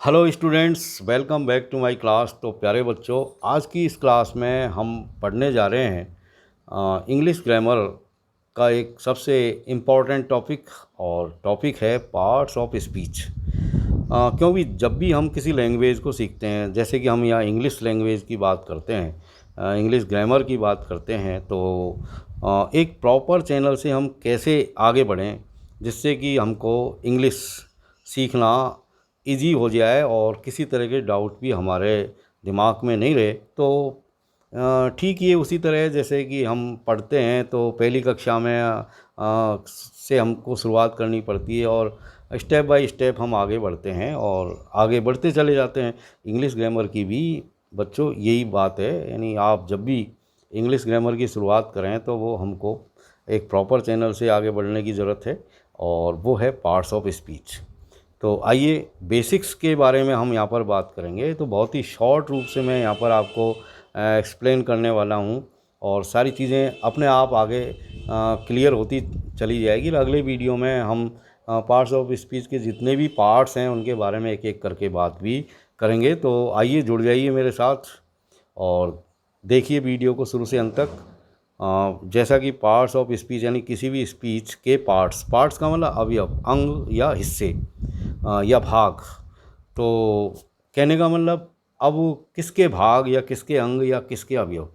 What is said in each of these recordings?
Hello students, welcome back to my class. तो प्यारे बच्चों, आज की इस क्लास में हम पढ़ने जा रहे हैं इंग्लिश ग्रामर का एक सबसे इम्पॉर्टेंट टॉपिक, और टॉपिक है पार्ट्स ऑफ स्पीच। क्योंकि जब भी हम किसी लैंग्वेज को सीखते हैं, जैसे कि हम यहाँ इंग्लिश लैंग्वेज की बात करते हैं, इंग्लिश ग्रामर की बात करते हैं, तो एक प्रॉपर चैनल से हम कैसे आगे बढ़ें जिससे कि हमको इंग्लिश सीखना इजी हो जाए और किसी तरह के डाउट भी हमारे दिमाग में नहीं रहे। तो ठीक ये उसी तरह जैसे कि हम पढ़ते हैं तो पहली कक्षा में से हमको शुरुआत करनी पड़ती है और स्टेप बाय स्टेप हम आगे बढ़ते हैं और आगे बढ़ते चले जाते हैं। इंग्लिश ग्रामर की भी बच्चों यही बात है, यानी आप जब भी इंग्लिश ग्रामर की शुरुआत करें तो वो हमको एक प्रॉपर चैनल से आगे बढ़ने की ज़रूरत है, और वो है पार्ट्स ऑफ स्पीच। तो आइए बेसिक्स के बारे में हम यहाँ पर बात करेंगे। तो बहुत ही शॉर्ट रूप से मैं यहाँ पर आपको एक्सप्लेन करने वाला हूँ, और सारी चीज़ें अपने आप आगे क्लियर होती चली जाएगी। अगले वीडियो में हम पार्ट्स ऑफ स्पीच के जितने भी पार्ट्स हैं उनके बारे में एक एक करके बात भी करेंगे। तो आइए जुड़ जाइए मेरे साथ और देखिए वीडियो को शुरू से अंत तक। जैसा कि पार्ट्स ऑफ स्पीच यानी किसी भी स्पीच के पार्ट्स, पार्ट्स का मतलब अवयव, अंग या हिस्से या भाग। तो कहने का मतलब अब किसके भाग या किसके अंग या किसके अवयव।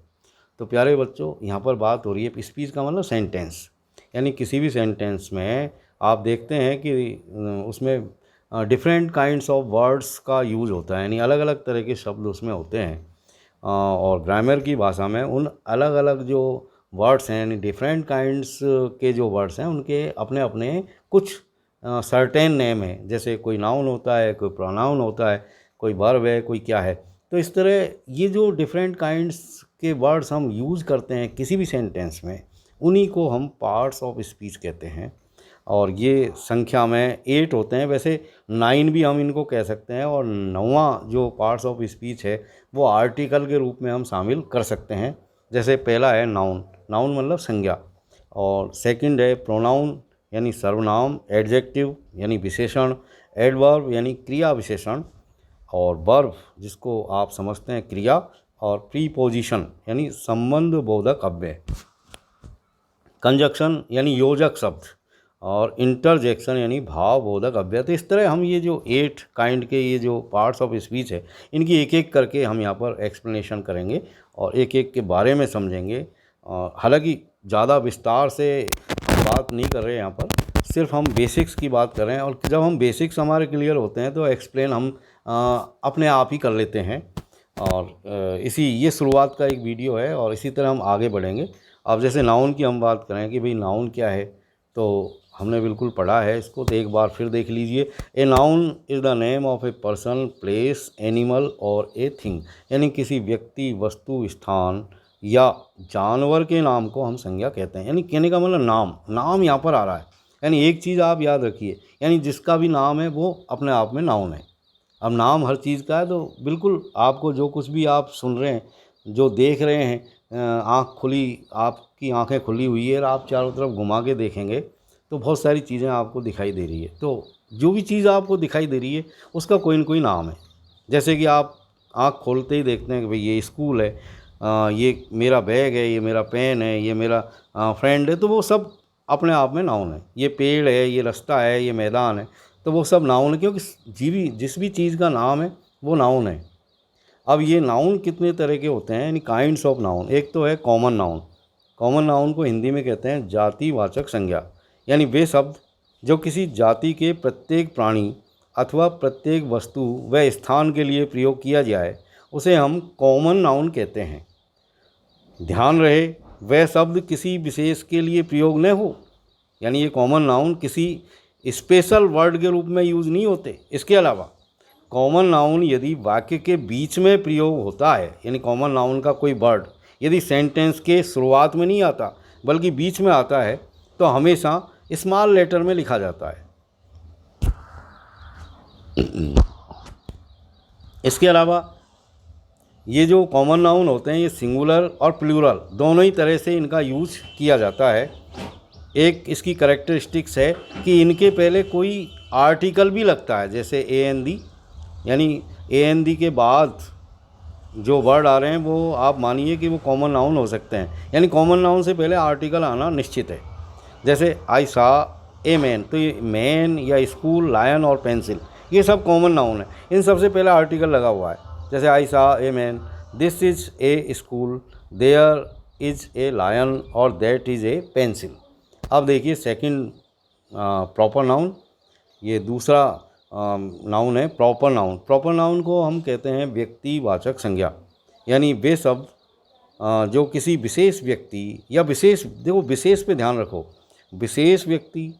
तो प्यारे बच्चों, यहाँ पर बात हो रही है स्पीच का मतलब सेंटेंस, यानी किसी भी सेंटेंस में आप देखते हैं कि उसमें डिफरेंट काइंड्स ऑफ वर्ड्स का यूज़ होता है, यानी अलग अलग तरह के शब्द उसमें होते हैं। और ग्रामर की भाषा में उन अलग अलग जो वर्ड्स हैं, यानी डिफरेंट काइंड्स के जो वर्ड्स हैं उनके अपने अपने कुछ सर्टेन नेम है। जैसे कोई नाउन होता है, कोई प्रोनाउन होता है, कोई वर्ब है, कोई क्या है। तो इस तरह ये जो डिफरेंट काइंड्स के वर्ड्स हम यूज़ करते हैं किसी भी सेंटेंस में, उन्हीं को हम पार्ट्स ऑफ स्पीच कहते हैं। और ये संख्या में 8 होते हैं, वैसे 9 भी हम इनको कह सकते हैं। और 9वां जो पार्ट्स ऑफ स्पीच है वो आर्टिकल के रूप में हम शामिल कर सकते हैं। जैसे पहला है नाउन, नाउन मतलब संज्ञा, और सेकंड है प्रोनाउन यानी सर्वनाम, एडजेक्टिव यानी विशेषण, एडवर्ब यानी क्रिया विशेषण, और वर्ब जिसको आप समझते हैं क्रिया, और प्रीपोजिशन यानी संबंध बोधक अव्यय, कंजक्शन यानी योजक शब्द, और इंटरजेक्शन यानी भाव बोधक अव्यय। तो इस तरह हम ये जो 8 काइंड के ये जो पार्ट्स ऑफ स्पीच है इनकी एक एक करके हम यहाँ पर एक्सप्लेनेशन करेंगे और एक एक के बारे में समझेंगे। हालांकि ज़्यादा विस्तार से बात नहीं कर रहे हैं, यहाँ पर सिर्फ हम बेसिक्स की बात कर रहे हैं। और जब हम बेसिक्स हमारे क्लियर होते हैं तो एक्सप्लेन हम अपने आप ही कर लेते हैं। और इसी ये शुरुआत का एक वीडियो है और इसी तरह हम आगे बढ़ेंगे। अब जैसे नाउन की हम बात करें कि भाई नाउन क्या है, तो हमने बिल्कुल पढ़ा है इसको, तो एक बार फिर देख लीजिए। A noun is the name of a person, place, animal और ए थिंग, यानी किसी व्यक्ति, वस्तु, स्थान या जानवर के नाम को हम संज्ञा कहते हैं। यानी कहने का मतलब नाम, नाम यहाँ पर आ रहा है। यानी एक चीज़ आप याद रखिए, यानी जिसका भी नाम है वो अपने आप में नाउन है। अब नाम हर चीज़ का है, तो बिल्कुल आपको जो कुछ भी आप सुन रहे हैं, जो देख रहे हैं, आँख खुली, आपकी आंखें खुली हुई है और आप चारों तरफ घुमा के देखेंगे तो बहुत सारी चीज़ें आपको दिखाई दे रही है। तो जो भी चीज़ आपको दिखाई दे रही है उसका कोई न कोई नाम है। जैसे कि आप आँख खोलते ही देखते हैं कि भाई ये स्कूल है, ये मेरा बैग है, ये मेरा पेन है, ये मेरा फ्रेंड है, तो वो सब अपने आप में नाउन है। ये पेड़ है, ये रास्ता है, ये मैदान है, तो वो सब नाउन है, क्योंकि जिस भी चीज़ का नाम है वो नाउन है। अब ये नाउन कितने तरह के होते हैं, यानी काइंड्स ऑफ नाउन। एक तो है कॉमन नाउन। कॉमन नाउन को हिंदी में कहते हैं जातिवाचक संज्ञा, यानी वे शब्द जो किसी जाति के प्रत्येक प्राणी अथवा प्रत्येक वस्तु व स्थान के लिए प्रयोग किया जाए उसे हम कॉमन नाउन कहते हैं। ध्यान रहे, वह शब्द किसी विशेष के लिए प्रयोग न हो, यानी ये कॉमन नाउन किसी स्पेशल वर्ड के रूप में यूज़ नहीं होते। इसके अलावा कॉमन नाउन यदि वाक्य के बीच में प्रयोग होता है, यानी कॉमन नाउन का कोई वर्ड यदि सेंटेंस के शुरुआत में नहीं आता बल्कि बीच में आता है, तो हमेशा स्मॉल लेटर में लिखा जाता है। इसके अलावा ये जो कॉमन नाउन होते हैं ये सिंगुलर और प्लूरल दोनों ही तरह से इनका यूज़ किया जाता है। एक इसकी कैरेक्टरिस्टिक्स है कि इनके पहले कोई आर्टिकल भी लगता है, जैसे ए एन दी, यानी AND के बाद जो वर्ड आ रहे हैं वो आप मानिए कि वो कॉमन नाउन हो सकते हैं, यानी कॉमन नाउन से पहले आर्टिकल आना निश्चित है। जैसे आई सा ए मैन, तो ये मैन या स्कूल, लायन और पेंसिल ये सब कॉमन नाउन है, इन सबसे पहले आर्टिकल लगा हुआ है। जैसे I saw a man, this is a school, there is a lion और दैट इज़ ए पेंसिल। अब देखिए सेकंड प्रॉपर नाउन, ये दूसरा नाउन है प्रॉपर नाउन। प्रॉपर नाउन को हम कहते हैं व्यक्तिवाचक संज्ञा, यानी वे शब्द जो किसी विशेष व्यक्ति या विशेष, देखो विशेष पे ध्यान रखो, विशेष व्यक्ति,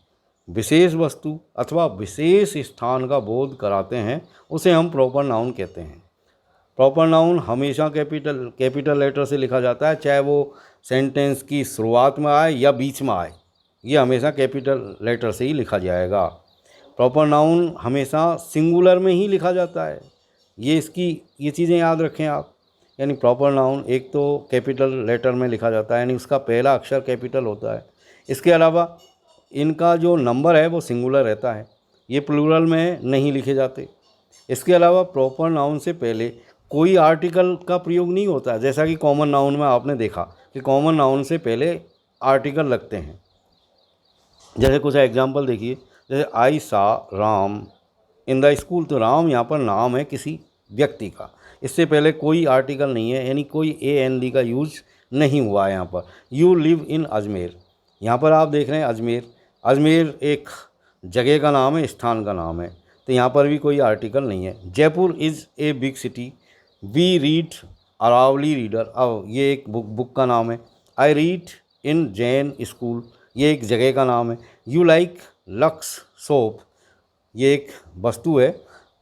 विशेष वस्तु अथवा विशेष स्थान का बोध कराते हैं, उसे हम प्रॉपर नाउन कहते हैं। प्रॉपर नाउन हमेशा कैपिटल लेटर से लिखा जाता है, चाहे वो सेंटेंस की शुरुआत में आए या बीच में आए, ये हमेशा कैपिटल लेटर से ही लिखा जाएगा। प्रॉपर नाउन हमेशा सिंगुलर में ही लिखा जाता है, ये चीज़ें याद रखें आप। यानी प्रॉपर नाउन एक तो कैपिटल लेटर में लिखा जाता है, यानी उसका पहला अक्षर कैपिटल होता है। इसके अलावा इनका जो नंबर है वो सिंगुलर रहता है, ये प्लूरल में नहीं लिखे जाते। इसके अलावा प्रॉपर नाउन से पहले कोई आर्टिकल का प्रयोग नहीं होता, जैसा कि कॉमन नाउन में आपने देखा कि कॉमन नाउन से पहले आर्टिकल लगते हैं। जैसे कुछ एग्जांपल देखिए, जैसे आई सा राम इन द स्कूल, तो राम यहाँ पर नाम है किसी व्यक्ति का, इससे पहले कोई आर्टिकल नहीं है, यानी कोई AND का यूज नहीं हुआ है यहाँ पर। यू लिव इन अजमेर, यहाँ पर आप देख रहे हैं अजमेर, अजमेर एक जगह का नाम है, स्थान का नाम है, तो यहाँ पर भी कोई आर्टिकल नहीं है। Jaipur is a big city, we read Aravali reader, अब ये एक बुक का नाम है। I read in Jain school, ये एक जगह का नाम है। यू लाइक लक्स सोप, ये एक वस्तु है।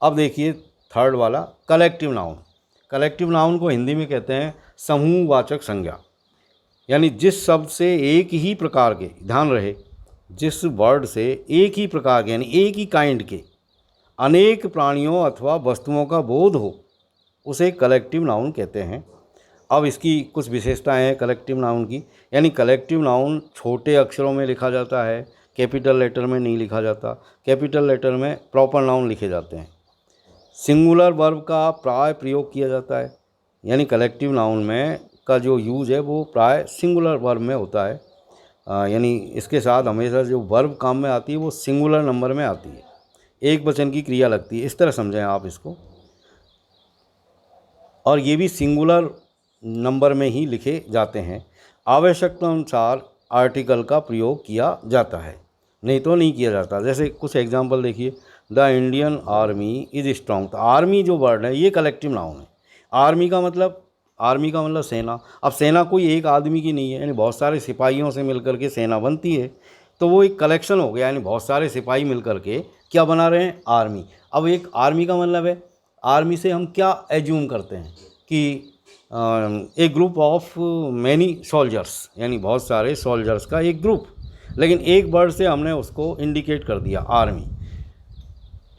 अब देखिए थर्ड वाला कलेक्टिव नाउन। कलेक्टिव नाउन को हिंदी में कहते हैं समूहवाचक संज्ञा, यानी जिस शब्द से एक ही प्रकार के, ध्यान रहे, जिस वर्ड से एक ही प्रकार के यानी एक ही काइंड के अनेक प्राणियों अथवा वस्तुओं का बोध हो, उसे कलेक्टिव नाउन कहते हैं। अब इसकी कुछ विशेषताएं हैं कलेक्टिव नाउन की, यानी कलेक्टिव नाउन छोटे अक्षरों में लिखा जाता है, कैपिटल लेटर में नहीं लिखा जाता। कैपिटल लेटर में प्रॉपर नाउन लिखे जाते हैं। सिंगुलर वर्ब का प्राय प्रयोग किया जाता है, यानी कलेक्टिव नाउन में का जो यूज़ है वो प्राय सिंगुलर वर्ब में होता है, यानी इसके साथ हमेशा जो वर्ब काम में आती है वो सिंगुलर नंबर में आती है, एक वचन की क्रिया लगती है, इस तरह समझें आप इसको। और ये भी सिंगुलर नंबर में ही लिखे जाते हैं। आवश्यकता अनुसार आर्टिकल का प्रयोग किया जाता है, नहीं तो नहीं किया जाता। जैसे कुछ एग्जांपल देखिए, the Indian army is strong, तो आर्मी जो वर्ड है ये कलेक्टिव नाउन है। आर्मी का मतलब सेना। अब सेना कोई एक आदमी की नहीं है, यानी बहुत सारे सिपाहियों से मिलकर के सेना बनती है, तो वो एक कलेक्शन हो गया, यानी बहुत सारे सिपाही मिलकर के क्या बना रहे हैं, आर्मी। अब एक आर्मी का मतलब है, आर्मी से हम क्या एज्यूम करते हैं कि ए ग्रुप ऑफ मैनी सोल्जर्स, यानी बहुत सारे सोल्जर्स का एक ग्रुप, लेकिन एक वर्ड से हमने उसको इंडिकेट कर दिया आर्मी।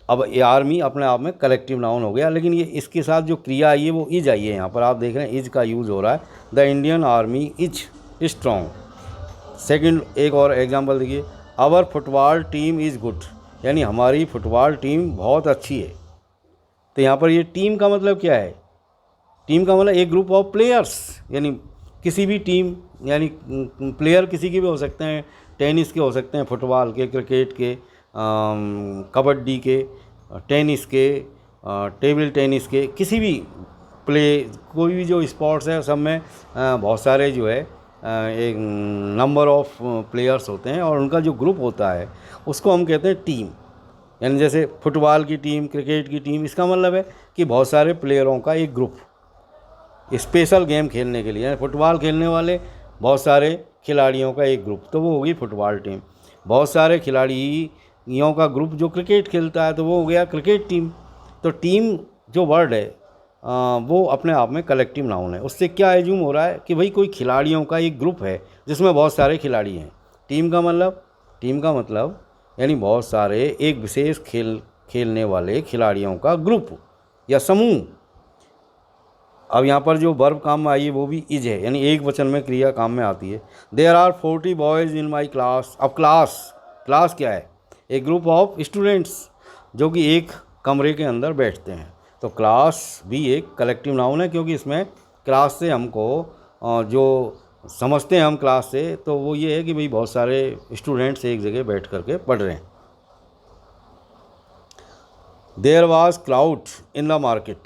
अब ये आर्मी अपने आप में कलेक्टिव नाउन हो गया, लेकिन ये इसके साथ जो क्रिया आई है वो इज आई है। यहाँ पर आप देख रहे हैं इज का यूज़ हो रहा है, the Indian army is strong. Second एक और एग्जांपल देखिए, our football team is good, यानी हमारी फुटबॉल टीम बहुत अच्छी है। तो यहाँ पर ये टीम का मतलब क्या है, टीम का मतलब एक ग्रुप ऑफ प्लेयर्स, यानी किसी भी टीम, यानी प्लेयर किसी के भी हो सकते हैं, टेनिस के हो सकते हैं, फुटबॉल के, क्रिकेट के, कबड्डी के, टेनिस के, टेबल टेनिस के, किसी भी कोई भी जो स्पोर्ट्स है सब में बहुत सारे जो है एक नंबर ऑफ प्लेयर्स होते हैं और उनका जो ग्रुप होता है उसको हम कहते हैं टीम। यानी जैसे फुटबॉल की टीम, क्रिकेट की टीम, इसका मतलब है कि बहुत सारे प्लेयरों का एक ग्रुप स्पेशल गेम खेलने के लिए, यानी फुटबॉल खेलने वाले बहुत सारे खिलाड़ियों का एक ग्रुप, तो वो होगी फुटबॉल टीम। बहुत सारे खिलाड़ियों का ग्रुप जो क्रिकेट खेलता है तो वो हो गया क्रिकेट टीम। तो टीम जो वर्ड है वो अपने आप में कलेक्टिव नाउन है। उससे क्या एज्यूम हो रहा है कि भाई कोई खिलाड़ियों का एक ग्रुप है जिसमें बहुत सारे खिलाड़ी हैं। टीम का मतलब यानी बहुत सारे एक विशेष खेलने वाले खिलाड़ियों का ग्रुप या समूह। अब यहाँ पर जो वर्ब काम में आई है वो भी इज है, यानी एक वचन में क्रिया काम में आती है। There are 40 boys in my class. अब क्लास क्या है, एक ग्रुप ऑफ स्टूडेंट्स, जो कि एक कमरे के अंदर बैठते हैं। तो क्लास भी एक कलेक्टिव नाउन है, क्योंकि इसमें क्लास से हमको जो समझते हैं हम क्लास से, तो वो ये है कि भाई बहुत सारे स्टूडेंट्स एक जगह बैठ करके पढ़ रहे हैं। There was crowd in the market.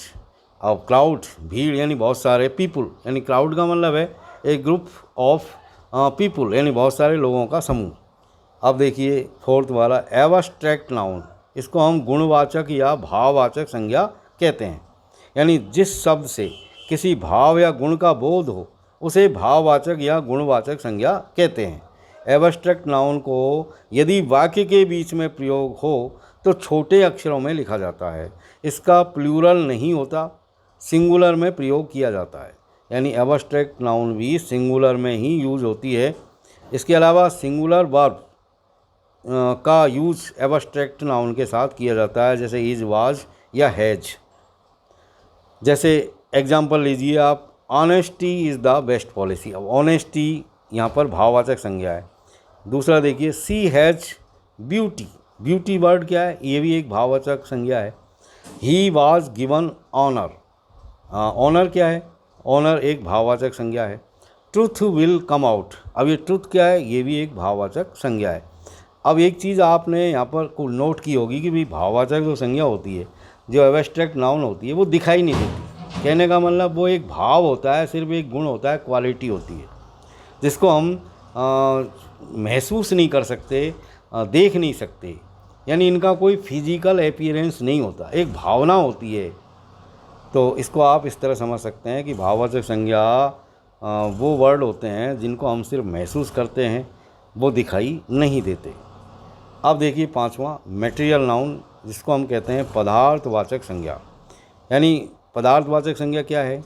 अब क्राउड भीड़ यानी बहुत सारे, पीपुल यानी क्राउड का मतलब है एक ग्रुप ऑफ पीपुल यानी बहुत सारे लोगों का समूह। अब देखिए फोर्थ वाला एब्स्ट्रैक्ट नाउन, इसको हम गुणवाचक या भाववाचक संज्ञा कहते हैं। यानी जिस शब्द से किसी भाव या गुण का बोध हो उसे भाववाचक या गुणवाचक संज्ञा कहते हैं। एब्स्ट्रैक्ट नाउन को यदि वाक्य के बीच में प्रयोग हो तो छोटे अक्षरों में लिखा जाता है। इसका प्लूरल नहीं होता, सिंगुलर में प्रयोग किया जाता है। यानी एब्स्ट्रैक्ट नाउन भी सिंगुलर में ही यूज होती है। इसके अलावा सिंगुलर वर्ब का यूज एब्स्ट्रैक्ट नाउन के साथ किया जाता है, जैसे इज, वाज या हैज। जैसे एग्जाम्पल लीजिए आप, honesty is the best policy. अब ऑनेस्टी यहाँ पर भाववाचक संज्ञा है। दूसरा देखिए, she has beauty. Beauty word क्या है, ये भी एक भाववाचक संज्ञा है। He was given honour. Honour क्या है, ऑनर एक भाववाचक संज्ञा है। Truth will come out. अब ये ट्रुथ क्या है, ये भी एक भाववाचक संज्ञा है। अब एक चीज़ आपने यहाँ पर को नोट की होगी कि भाई भाववाचक जो संज्ञा होती है, जो एब्स्ट्रैक्ट नाउन होती है, वो दिखाई नहीं देती। कहने का मतलब वो एक भाव होता है, सिर्फ एक गुण होता है, क्वालिटी होती है, जिसको हम महसूस नहीं कर सकते, देख नहीं सकते। यानी इनका कोई फिजिकल अपीयरेंस नहीं होता, एक भावना होती है। तो इसको आप इस तरह समझ सकते हैं कि भाववाचक संज्ञा वो वर्ड होते हैं जिनको हम सिर्फ महसूस करते हैं, वो दिखाई नहीं देते। अब देखिए पांचवा, मटेरियल नाउन, जिसको हम कहते हैं पदार्थवाचक संज्ञा। यानी पदार्थवाचक संज्ञा क्या है,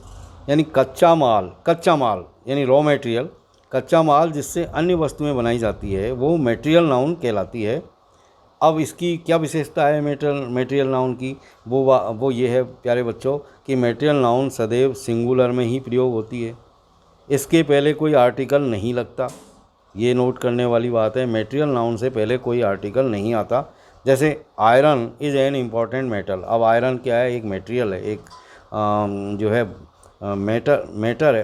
यानी कच्चा माल यानी रॉ मटेरियल, कच्चा माल जिससे अन्य वस्तुएं बनाई जाती है, वो मटेरियल नाउन कहलाती है। अब इसकी क्या विशेषता है मटेरियल नाउन की, वो ये है प्यारे बच्चों कि मटेरियल नाउन सदैव सिंगुलर में ही प्रयोग होती है। इसके पहले कोई आर्टिकल नहीं लगता, ये नोट करने वाली बात है। मटेरियल नाउन से पहले कोई आर्टिकल नहीं आता। जैसे iron is an important metal. अब आयरन क्या है, एक मटेरियल है, एक जो है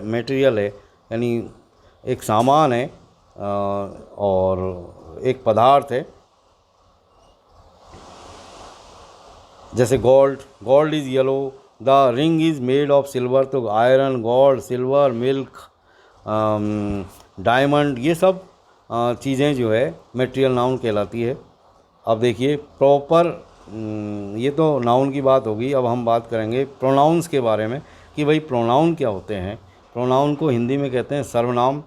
मटेरियल है, यानी एक सामान है और एक पदार्थ है। जैसे gold is yellow, the ring is made of silver. तो iron, gold, silver, milk, diamond, ये सब चीज़ें जो है मटेरियल नाउन कहलाती है। अब देखिए प्रॉपर, ये तो नाउन की बात होगी। अब हम बात करेंगे प्रोनाउंस के बारे में कि भाई प्रोनाउन क्या होते हैं। प्रोनाउन को हिंदी में कहते हैं सर्वनाम,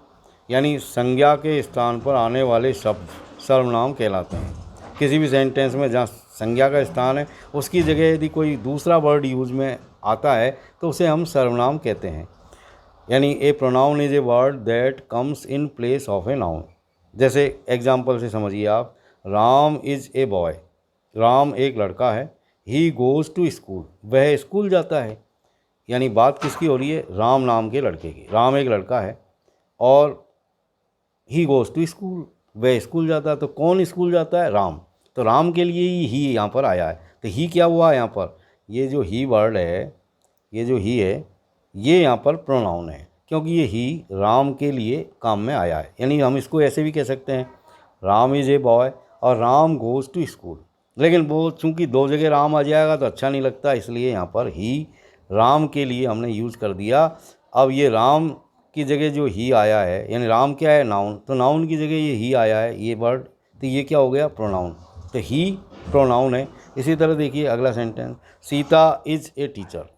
यानी संज्ञा के स्थान पर आने वाले शब्द सर्वनाम कहलाते हैं। किसी भी सेंटेंस में जहाँ संज्ञा का स्थान है उसकी जगह यदि कोई दूसरा वर्ड यूज में आता है तो उसे हम सर्वनाम कहते हैं। यानी a pronoun is a word that comes in place of a noun. जैसे एग्जाम्पल से समझिए आप, Ram is a boy, Ram एक लड़का है। ही गोज़ टू स्कूल, वह स्कूल जाता है। यानी बात किसकी हो रही है, राम नाम के लड़के की। राम एक लड़का है और ही गोज़ टू स्कूल, वह स्कूल जाता है। तो कौन स्कूल जाता है, राम। तो राम के लिए ही यहाँ पर आया है। तो ही क्या हुआ यहाँ पर, ये जो ही वर्ड है, ये जो ही है, ये यहाँ पर प्रोनाउन है, क्योंकि ये ही राम के लिए काम में आया है। यानी हम इसको ऐसे भी कह सकते हैं, राम इज़ ए बॉय और राम गोज़ टू स्कूल। लेकिन वो चूँकि दो जगह राम आ जाएगा तो अच्छा नहीं लगता, इसलिए यहाँ पर ही राम के लिए हमने यूज़ कर दिया। अब ये राम की जगह जो ही आया है, यानी राम क्या है, नाउन, तो नाउन की जगह ये ही आया है, ये वर्ड, तो ये क्या हो गया, प्रोनाउन। तो ही प्रोनाउन है। इसी तरह देखिए अगला sentence, Sita is a teacher.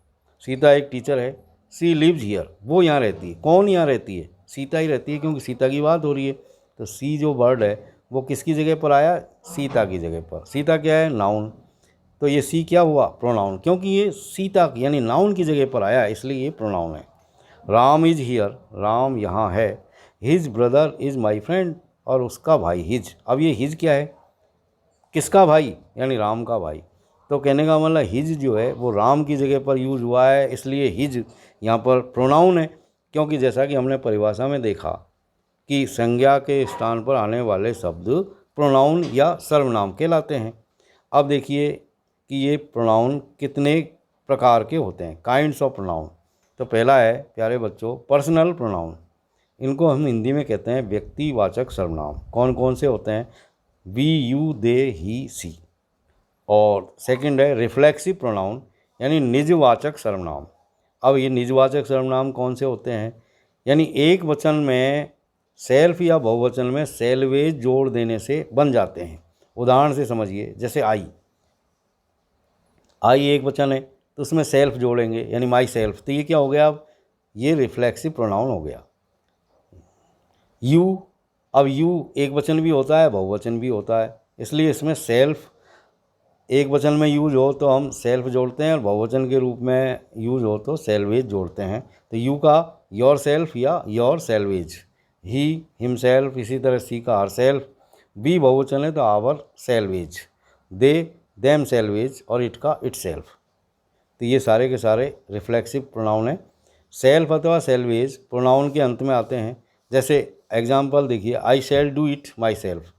Sita एक टीचर है। सी लिव्स हियर, वो यहाँ रहती है। कौन यहाँ रहती है, सीता ही रहती है, क्योंकि सीता की बात हो रही है। तो सी जो वर्ड है वो किसकी जगह पर आया, सीता की जगह पर। सीता क्या है, नाउन। तो ये सी क्या हुआ, प्रोनाउन, क्योंकि ये सीता यानी नाउन की जगह पर आया, इसलिए ये प्रोनाउन है। राम इज़ हियर, राम यहाँ है। His brother is my friend, और उसका भाई हिज। अब ये हिज क्या है, किसका भाई, यानी राम का भाई। तो कहने का मतलब हिज जो है वो राम की जगह पर यूज़ हुआ है, इसलिए हिज यहाँ पर प्रोनाउन है। क्योंकि जैसा कि हमने परिभाषा में देखा कि संज्ञा के स्थान पर आने वाले शब्द प्रोनाउन या सर्वनाम कहलाते हैं। अब देखिए कि ये प्रोनाउन कितने प्रकार के होते हैं, काइंड्स ऑफ प्रोनाउन। तो पहला है प्यारे बच्चों पर्सनल प्रोनाउन। इनको हम हिंदी में कहते हैं व्यक्तिवाचक सर्वनाम। कौन कौन से होते हैं? वी, यू, दे, ही, सी। और सेकंड है रिफ्लेक्सिव प्रोनाउन यानी निजवाचक सर्वनाम। अब ये निजवाचक सर्वनाम कौन से होते हैं? यानी एक वचन में सेल्फ या बहुवचन में सेल्वेज जोड़ देने से बन जाते हैं। उदाहरण से समझिए, जैसे आई एक वचन है तो उसमें सेल्फ जोड़ेंगे यानी माई सेल्फ, तो ये क्या हो गया? अब ये रिफ्लेक्सिव प्रोनाउन हो गया। यू, अब यू एक वचन भी होता है बहुवचन भी होता है, इसलिए इसमें सेल्फ एक वचन में यूज हो तो हम सेल्फ जोड़ते हैं और बहुवचन के रूप में यूज हो तो सेल्वेज जोड़ते हैं। तो यू का योर सेल्फ या योर सेल्वेज, ही हिमसेल्फ, इसी तरह सी का हर सेल्फ, बी बहुवचन है तो ourselves, they themselves और इट का इट सेल्फ। तो ये सारे के सारे रिफ्लेक्सिव प्रोनाउन हैं। सेल्फ अथवा सेल्वेज प्रोनाउन के अंत में आते हैं। जैसे एग्जाम्पल देखिए, I shall do it myself,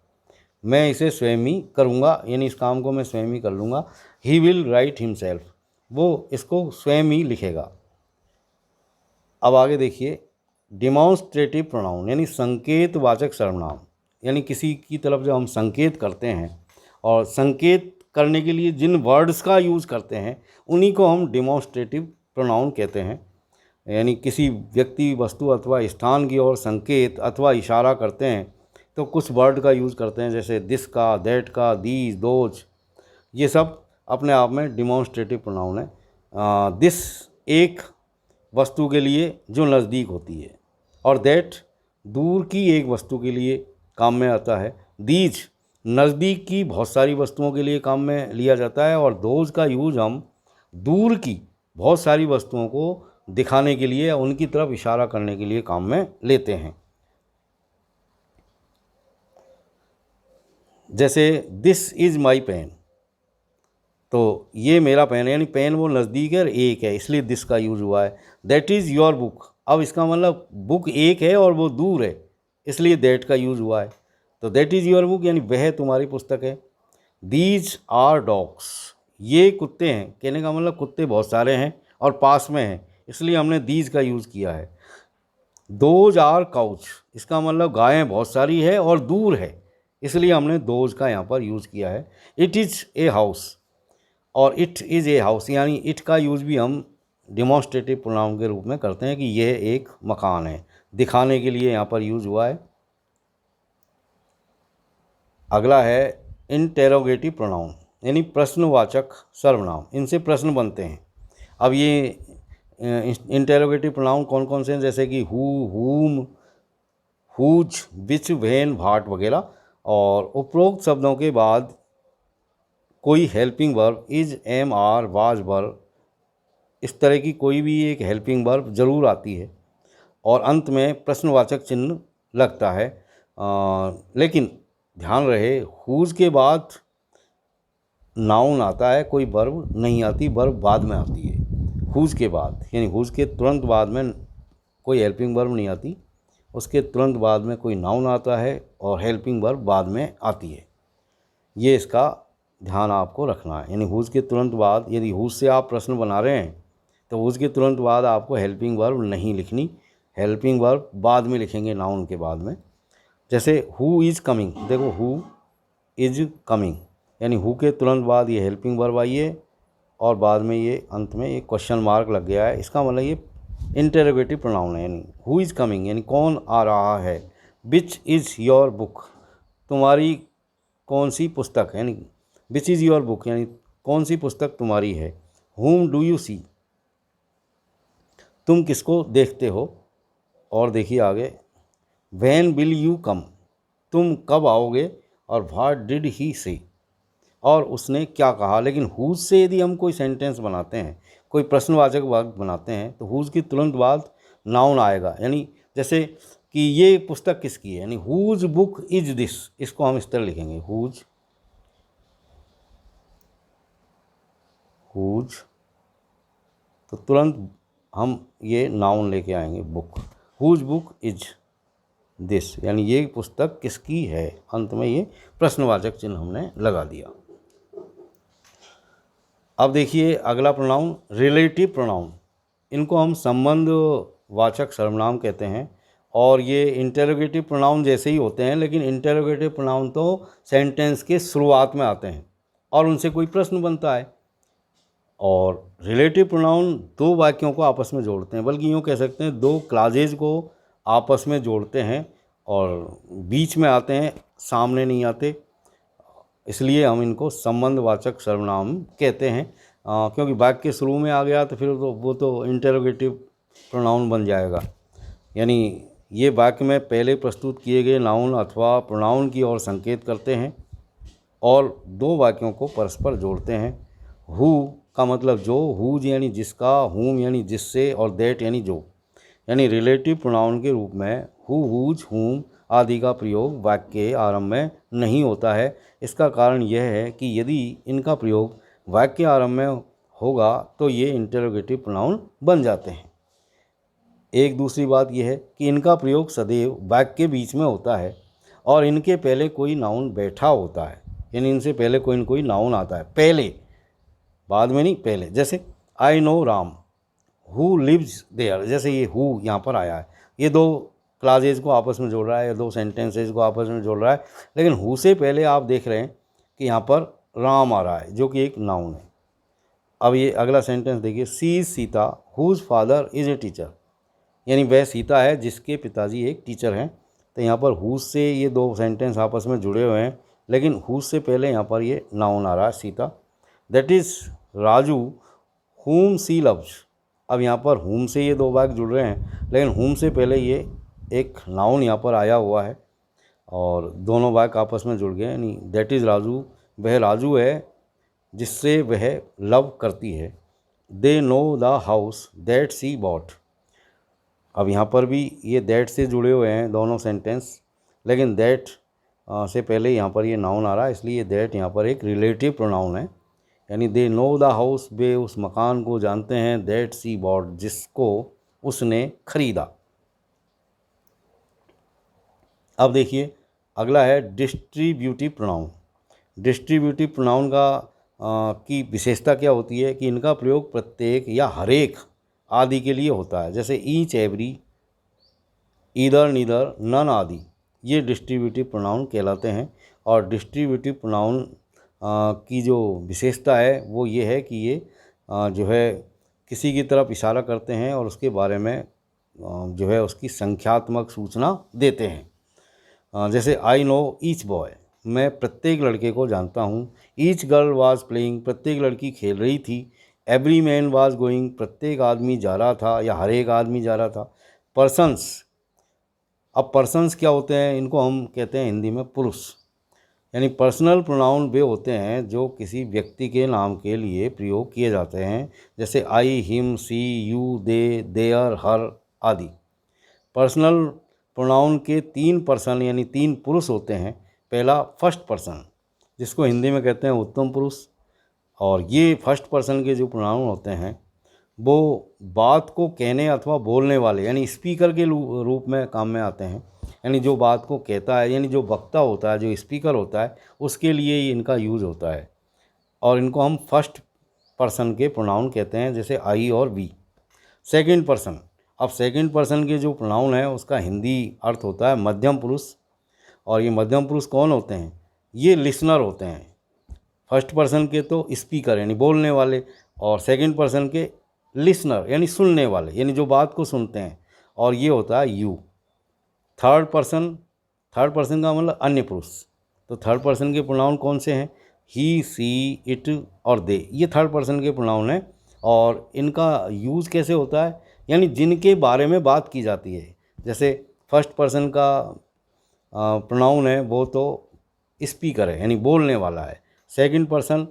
मैं इसे स्वयं ही करूँगा यानी इस काम को मैं स्वयं ही कर लूँगा। ही विल राइट हिमसेल्फ, वो इसको स्वयं ही लिखेगा। अब आगे देखिए डिमॉन्स्ट्रेटिव प्रोनाउन यानी संकेतवाचक सर्वनाम। यानी किसी की तरफ जब हम संकेत करते हैं और संकेत करने के लिए जिन वर्ड्स का यूज़ करते हैं उन्हीं को हम डिमॉन्स्ट्रेटिव प्रोनाउन कहते हैं। यानी किसी व्यक्ति, वस्तु अथवा स्थान की ओर संकेत अथवा इशारा करते हैं तो कुछ वर्ड का यूज़ करते हैं, जैसे दिस का, दैट का, दीज, दोज। ये सब अपने आप में डिमॉन्स्ट्रेटिव प्रोनाउन है। दिस एक वस्तु के लिए जो नज़दीक होती है, और दैट दूर की एक वस्तु के लिए काम में आता है। दीज नज़दीक की बहुत सारी वस्तुओं के लिए काम में लिया जाता है, और दोज का यूज़ हम दूर की बहुत सारी वस्तुओं को दिखाने के लिए या उनकी तरफ इशारा करने के लिए काम में लेते हैं। जैसे दिस इज़ माई पेन, तो ये मेरा पेन है, यानी पेन वो नज़दीक है और एक है, इसलिए दिस का यूज़ हुआ है। दैट इज़ योर बुक, अब इसका मतलब बुक एक है और वो दूर है, इसलिए दैट का यूज़ हुआ है। तो दैट इज़ योर बुक यानी वह तुम्हारी पुस्तक है। दीज आर डॉग्स, ये कुत्ते हैं, कहने का मतलब कुत्ते बहुत सारे हैं और पास में हैं, इसलिए हमने दीज का यूज़ किया है। दोज आर काउच, इसका मतलब गायें बहुत सारी है और दूर है, इसलिए हमने दोज का यहाँ पर यूज़ किया है। इट इज़ ए हाउस, और इट इज़ ए हाउस यानी इट का यूज़ भी हम डिमॉन्स्ट्रेटिव प्रोनाउन के रूप में करते हैं कि यह एक मकान है, दिखाने के लिए यहाँ पर यूज़ हुआ है। अगला है इंटेरोगेटिव प्रोनाउन यानी प्रश्नवाचक सर्वनाम, इनसे प्रश्न बनते हैं। अब ये इंटेरोगेटिव प्रोनाउन कौन कौन से हैं? जैसे कि हु, हुम, हुज, विच, व्हेन, व्हाट वगैरह। और उपरोक्त शब्दों के बाद कोई helping verb, is, am, are, was, were, इस तरह की कोई भी एक हेल्पिंग वर्ब ज़रूर आती है और अंत में प्रश्नवाचक चिन्ह लगता है। लेकिन ध्यान रहे, हुज के बाद नाउन आता है, कोई वर्ब नहीं आती, वर्ब बाद में आती है। हुज के बाद यानी हुज के तुरंत बाद में कोई हेल्पिंग वर्ब नहीं आती, उसके तुरंत बाद में कोई नाउन आता है और हेल्पिंग वर्ब बाद में आती है। ये इसका ध्यान आपको रखना है। यानी हुज के तुरंत बाद, यदि हुज से आप प्रश्न बना रहे हैं तो हुज के तुरंत बाद आपको हेल्पिंग वर्ब नहीं लिखनी, हेल्पिंग वर्ब बाद में लिखेंगे नाउन के बाद में। जैसे हु इज़ कमिंग, देखो हु इज़ कमिंग यानी हु के तुरंत बाद ये हेल्पिंग वर्ब आई है और बाद में ये अंत में ये क्वेश्चन मार्क लग गया है, इसका मतलब ये इंटेरोगेटिव प्रोनाउन है। यानी हु इज़ कमिंग यानी कौन आ रहा है। विच इज़ योर बुक, तुम्हारी कौन सी पुस्तक है, यानी विच इज़ योर बुक यानी कौन सी पुस्तक तुम्हारी है। whom डू यू सी, तुम किसको देखते हो। और देखिए आगे, when विल यू कम, तुम कब आओगे। और what डिड ही से, और उसने क्या कहा। लेकिन whose से यदि हम कोई सेंटेंस बनाते हैं, कोई प्रश्नवाचक वाक्य बनाते हैं तो whose के तुरंत बाद नाउन आएगा। यानी जैसे कि ये पुस्तक किसकी है, यानी whose बुक इज दिस, इसको हम इस तरह लिखेंगे whose तो तुरंत हम ये नाउन लेके आएंगे book, whose book is this यानी ये पुस्तक किसकी है। अंत में ये प्रश्नवाचक चिन्ह हमने लगा दिया। अब देखिए अगला प्रोनाउन रिलेटिव प्रोनाउन। इनको हम संबंध वाचक सर्वनाम कहते हैं और ये इंटेरोगेटिव प्रोनाउन जैसे ही होते हैं, लेकिन इंटेरोगेटिव प्रोनाउन तो सेंटेंस के शुरुआत में आते हैं और उनसे कोई प्रश्न बनता है। और रिलेटिव प्रोनाउन दो वाक्यों को आपस में जोड़ते हैं, बल्कि यूँ कह सकते हैं दो क्लाजेज को आपस में जोड़ते हैं और बीच में आते हैं, सामने नहीं आते। इसलिए हम इनको संबंधवाचक सर्वनाम कहते हैं, क्योंकि वाक्य के शुरू में आ गया तो फिर तो वो तो इंटेरोगेटिव प्रोनाउन बन जाएगा। यानी ये वाक्य में पहले प्रस्तुत किए गए नाउन अथवा प्रोनाउन की ओर संकेत करते हैं और दो वाक्यों को परस्पर जोड़ते हैं। हु का मतलब जो, हुज यानी जिसका, हुम यानी जिससे और दैट यानी जो। यानी रिलेटिव प्रोनाउन के रूप में हु, हुज, हुम आदि का प्रयोग वाक्य के आरंभ में नहीं होता है। इसका कारण यह है कि यदि इनका प्रयोग वाक्य आरंभ में होगा तो ये इंटेरोगेटिव प्रोनाउन बन जाते हैं। एक दूसरी बात यह है कि इनका प्रयोग सदैव वाक्य के बीच में होता है और इनके पहले कोई नाउन बैठा होता है। यानी इनसे पहले कोई न कोई नाउन आता है, पहले, बाद में नहीं, पहले। जैसे I know Ram, who lives there, जैसे ये हु यहाँ पर आया है, ये दो क्लाजेज को आपस में जोड़ रहा है, दो सेंटेंसेज को आपस में जोड़ रहा है। लेकिन हु से पहले आप देख रहे हैं कि यहाँ पर राम आ रहा है जो कि एक नाउन है। अब ये अगला सेंटेंस देखिए, she is Sita whose father is a teacher. यानी वह सीता है जिसके पिताजी एक टीचर हैं। तो यहाँ पर हुज से ये दो सेंटेंस आपस में जुड़े हुए हैं, लेकिन हुज से पहले यहाँ पर ये नाउन आ रहा है सीता। दैट इज़ राजू हुम सी लव्स। अब यहाँ पर हुम से ये दो वाक्य जुड़ रहे हैं, लेकिन हुम से पहले ये एक नाउन यहाँ पर आया हुआ है और दोनों वाक्य आपस में जुड़ गए। यानी दैट इज़ राजू, वह राजू है जिससे वह लव करती है। They know the house that she bought. अब यहाँ पर भी ये दैट से जुड़े हुए हैं दोनों सेंटेंस, लेकिन दैट से पहले यहाँ पर ये नाउन आ रहा है, इसलिए दैट यहाँ पर एक रिलेटिव प्रोनाउन है। यानी दे नो द हाउस, वे उस मकान को जानते हैं, दैट सी बॉट जिसको उसने खरीदा। अब देखिए अगला है डिस्ट्रीब्यूटिव प्रोनाउन। डिस्ट्रीब्यूटिव प्रोनाउन की विशेषता क्या होती है कि इनका प्रयोग प्रत्येक या हरेक आदि के लिए होता है। जैसे each, every, either, neither, none आदि ये डिस्ट्रीब्यूटिव प्रोनाउन कहलाते हैं। और डिस्ट्रीब्यूटिव प्रोनाउन की जो विशेषता है वो ये है कि ये जो है किसी की तरफ इशारा करते हैं और उसके बारे में जो है उसकी संख्यात्मक सूचना देते हैं। जैसे आई नो ईच बॉय, मैं प्रत्येक लड़के को जानता हूँ। ईच गर्ल वाज प्लेइंग, प्रत्येक लड़की खेल रही थी। एवरी मैन वाज गोइंग, प्रत्येक आदमी जा रहा था या हर एक आदमी जा रहा था। पर्सन्स, अब पर्सन्स क्या होते हैं, इनको हम कहते हैं हिंदी में पुरुष। यानी पर्सनल प्रोनाउन वे होते हैं जो किसी व्यक्ति के नाम के लिए प्रयोग किए जाते हैं, जैसे I, him, she, you, they, there, her आदि। पर्सनल प्रोनाउन के तीन पर्सन यानी तीन पुरुष होते हैं। पहला फर्स्ट पर्सन, जिसको हिंदी में कहते हैं उत्तम पुरुष। और ये फर्स्ट पर्सन के जो प्रोनाउन होते हैं वो बात को कहने अथवा बोलने वाले यानी स्पीकर के रूप में काम में आते हैं। यानी जो बात को कहता है, यानी जो वक्ता होता है, जो स्पीकर होता है, उसके लिए ही इनका यूज़ होता है और इनको हम फर्स्ट पर्सन के प्रोनाउन कहते हैं, जैसे आई और वी। सेकंड पर्सन, अब सेकंड पर्सन के जो प्रोनाउन है उसका हिंदी अर्थ होता है मध्यम पुरुष। और ये मध्यम पुरुष कौन होते हैं, ये लिसनर होते हैं। फर्स्ट पर्सन के तो स्पीकर यानी बोलने वाले और सेकंड पर्सन के लिसनर यानी सुनने वाले, यानी जो बात को सुनते हैं, और ये होता है यू। थर्ड पर्सन का मतलब अन्य पुरुष। तो थर्ड पर्सन के प्रोनाउन कौन से हैं, ही, सी, इट और दे, ये थर्ड पर्सन के प्रोनाउन हैं। और इनका यूज़ कैसे होता है, यानी जिनके बारे में बात की जाती है। जैसे फर्स्ट पर्सन का प्रोनाउन है वो तो स्पीकर है यानी बोलने वाला है। सेकंड पर्सन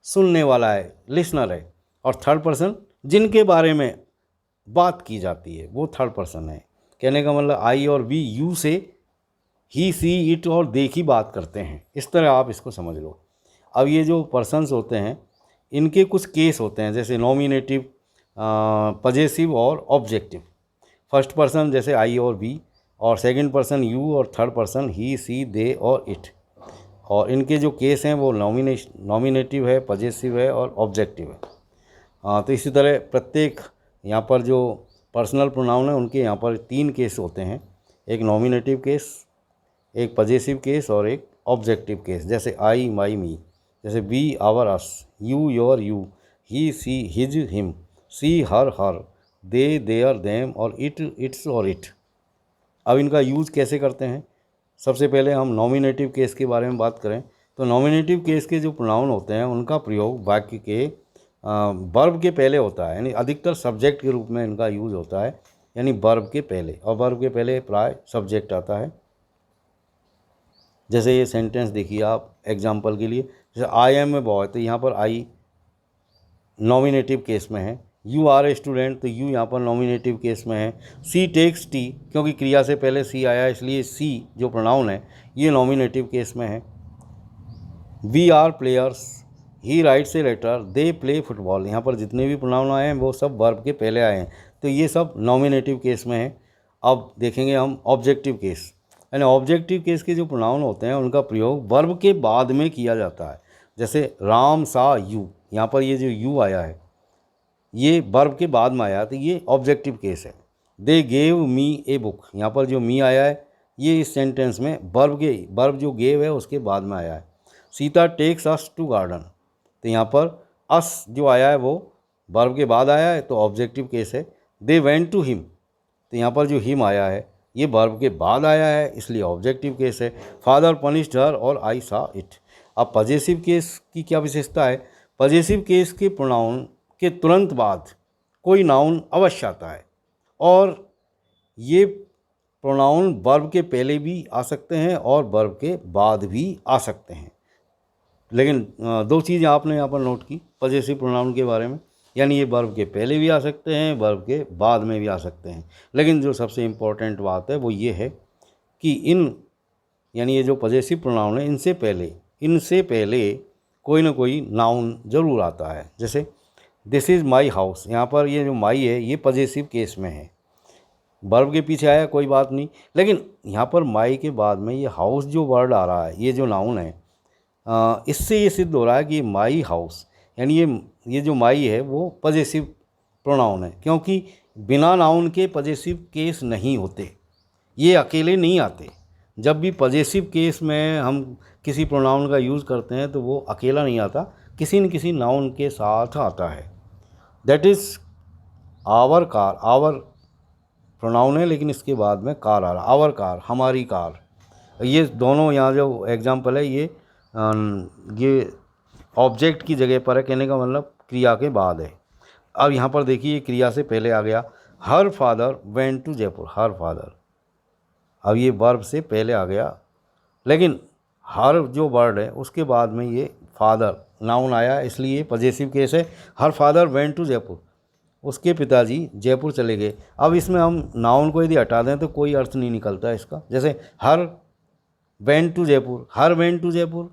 सुनने वाला है, लिसनर है। और थर्ड पर्सन जिनके बारे में बात की जाती है वो थर्ड पर्सन है। कहने का मतलब आई और वी यू से ही, सी, इट और दे की बात करते हैं। इस तरह आप इसको समझ लो। अब ये जो पर्सन्स होते हैं इनके कुछ केस होते हैं, जैसे नॉमिनेटिव, पजेसिव और ऑब्जेक्टिव। फर्स्ट पर्सन जैसे आई और वी, और सेकंड पर्सन यू, और थर्ड पर्सन ही, सी, दे और इट। और इनके जो केस हैं वो नॉमिनेटिव है, पजेसिव है और ऑब्जेक्टिव है। तो इसी तरह प्रत्येक यहाँ पर जो पर्सनल प्रोनाउन है उनके यहाँ पर 3 केस होते हैं, एक नॉमिनेटिव केस, एक पजेसिव केस और एक ऑब्जेक्टिव केस। जैसे आई, माई, मी, जैसे we, our, us, you, your, you, he, she, his, him, she, her, they, their, them और इट, इट्स और इट। अब इनका यूज़ कैसे करते हैं? सबसे पहले हम नॉमिनेटिव केस के बारे में बात करें तो नॉमिनेटिव केस के जो प्रोनाउन होते हैं उनका प्रयोग वाक्य के वर्ब के पहले होता है, यानी अधिकतर सब्जेक्ट के रूप में इनका यूज़ होता है, यानी वर्ब के पहले, और वर्ब के पहले प्राय सब्जेक्ट आता है। जैसे ये सेंटेंस देखिए आप एग्जांपल के लिए, जैसे आई एम ए बॉय, तो यहाँ पर आई नॉमिनेटिव केस में है। यू आर ए स्टूडेंट, तो यू यहाँ पर नॉमिनेटिव केस में है। सी टेक्स टी, क्योंकि क्रिया से पहले सी आया इसलिए सी जो प्रोनाउन है ये नॉमिनेटिव केस में है। We are players, he writes a letter, they play football, यहाँ पर जितने भी प्रोनाउन आए हैं वो सब वर्ब के पहले आए हैं, तो ये सब नॉमिनेटिव केस में है। अब देखेंगे हम ऑब्जेक्टिव केस, यानी ऑब्जेक्टिव केस के जो प्रोनाउन होते हैं उनका प्रयोग वर्ब के बाद में किया जाता है। जैसे राम सा यू, यहाँ पर ये जो यू आया है ये वर्ब के बाद में आया, तो ये ऑब्जेक्टिव केस है। They gave me a book, यहाँ पर जो मी आया है ये इस सेंटेंस में वर्ब जो गेव है उसके बाद में आया है। Sita takes us to garden, तो यहाँ पर अस जो आया है वो वर्ब के बाद आया है तो ऑब्जेक्टिव केस है। दे वेंट टू हिम, तो यहाँ पर जो हिम आया है ये वर्ब के बाद आया है इसलिए ऑब्जेक्टिव केस है। फादर पनिश्ड हर और आई सा इट। अब पजेसिव केस की क्या विशेषता है? पजेसिव केस के प्रोनाउन के तुरंत बाद कोई नाउन अवश्य आता है, और ये प्रोनाउन वर्ब के पहले भी आ सकते हैं और वर्ब के बाद भी आ सकते हैं। लेकिन 2 चीज़ें आपने यहाँ पर नोट की पजेसिव प्रोनाउन के बारे में, यानी ये वर्ब के पहले भी आ सकते हैं, वर्ब के बाद में भी आ सकते हैं। लेकिन जो सबसे इम्पोर्टेंट बात है वो ये है कि यानी ये जो पजेसिव प्रोनाउन है इनसे पहले कोई ना कोई नाउन ज़रूर आता है। जैसे दिस इज़ माई हाउस, यहाँ पर ये जो माई है ये पजेसिव केस में है, वर्ब के पीछे आया कोई बात नहीं, लेकिन यहाँ पर माई के बाद में ये हाउस जो वर्ड आ रहा है, ये जो नाउन है, इससे ये सिद्ध हो रहा है कि माई हाउस, यानी ये जो माई है वो पजेसिव प्रोनाउन है, क्योंकि बिना नाउन के पजेसिव केस नहीं होते, ये अकेले नहीं आते। जब भी पजेसिव केस में हम किसी प्रोनाउन का यूज़ करते हैं तो वो अकेला नहीं आता, किसी न किसी नाउन के साथ आता है। That is our car, our pronoun है लेकिन इसके बाद में कार आ रहा, आवर कार, हमारी कार। ये दोनों यहाँ जो एग्जाम्पल है ये ऑब्जेक्ट की जगह पर है, कहने का मतलब क्रिया के बाद है। अब यहाँ पर देखिए क्रिया से पहले आ गया her father went to Jaipur, her father, अब ये वर्ब से पहले आ गया, लेकिन हर जो वर्ड है उसके बाद में ये फादर नाउन आया इसलिए पजेसिव केस है। Her father went to Jaipur, उसके पिताजी जयपुर चले गए। अब इसमें हम नाउन को यदि हटा दें तो कोई अर्थ नहीं निकलता इसका। जैसे her went to Jaipur, her went to Jaipur,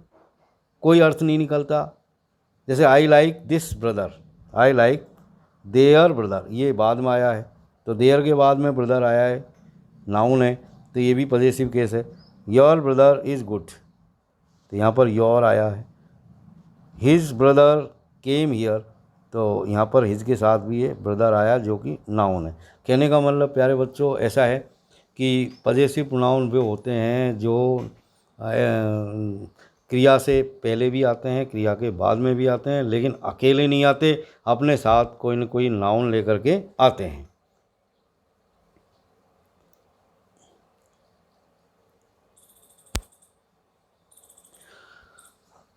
कोई अर्थ नहीं निकलता। जैसे I like this brother, I like their brother, ये बाद में आया है तो देयर के बाद में ब्रदर आया है, नाउन है तो ये भी पजेसिव केस है। योर ब्रदर इज़ गुड, तो यहाँ पर योर आया है। हिज ब्रदर केम हियर, तो यहाँ पर हिज के साथ भी ये ब्रदर आया जो कि नाउन है। कहने का मतलब प्यारे बच्चों ऐसा है कि पजेसिव प्रोनाउन वे होते हैं जो क्रिया से पहले भी आते हैं, क्रिया के बाद में भी आते हैं, लेकिन अकेले नहीं आते, अपने साथ कोई न कोई नाउन लेकर के आते हैं।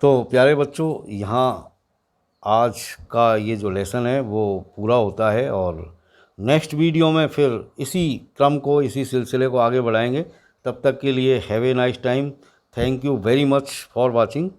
तो प्यारे बच्चों यहाँ आज का ये जो लेसन है वो पूरा होता है, और नेक्स्ट वीडियो में फिर इसी क्रम को, इसी सिलसिले को आगे बढ़ाएंगे। तब तक के लिए have a nice time. Thank you very much for watching.